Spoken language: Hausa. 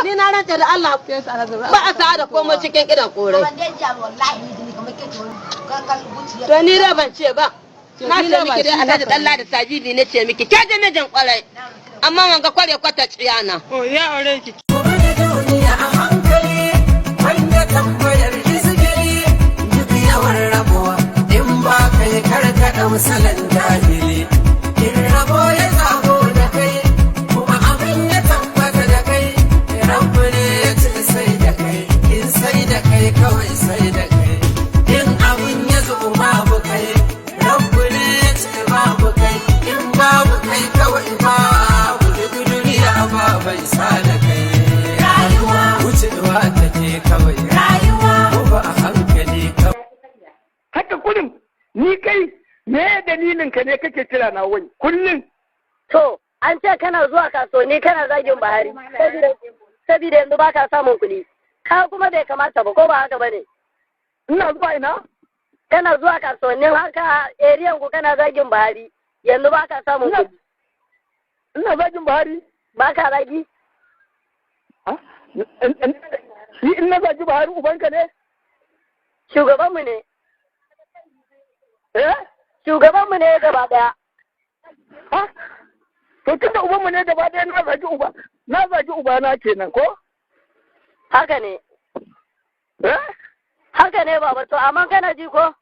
ni na rantsa da Allah ba a sa da komai cikin idan korai to ni da ban ce ba na ce miki dai Alhaji Dalla da Sajidi ne ce miki ke da mijin kwarai amma wanga kware kwata tsiyana ya aure ki duniya a hankali wanda tambayar izgiri duk yawan rabuwa in ba kai karkada misalan jahili in rabo ya zago da kai kuma abin ya tabbata da kai rabu ne ya ce sai da kai in sai da kai kawai sai da kai in abin ya zo babu kai rabu ne ya ce babu kai in babu kai kawai babu duniya ba bai sa da kai wucewa take kawai rayuwa ba a hankali kawai haka kullum ni kai me dalilin ka ne kake kira na wani kullum to an ce kana zuwa kasuwanni kana zagin Buhari saboda yanzu baka samun kuɗi ka kuma bai kamata ba ko ba haka bane ina zuwa ina kana zuwa kasuwannin haka eriyan ku kana zagin Buhari yanzu baka samun kuɗi ina zagin Buhari baka zagi shi in na zagi Buhari ubanka ne shugabanmu ne eh shugabanmu ne gaba daya to tunda ubanmu ne gaba daya na zagi uba na kenan ko haka ne eh haka ne baba to amma kana ji ko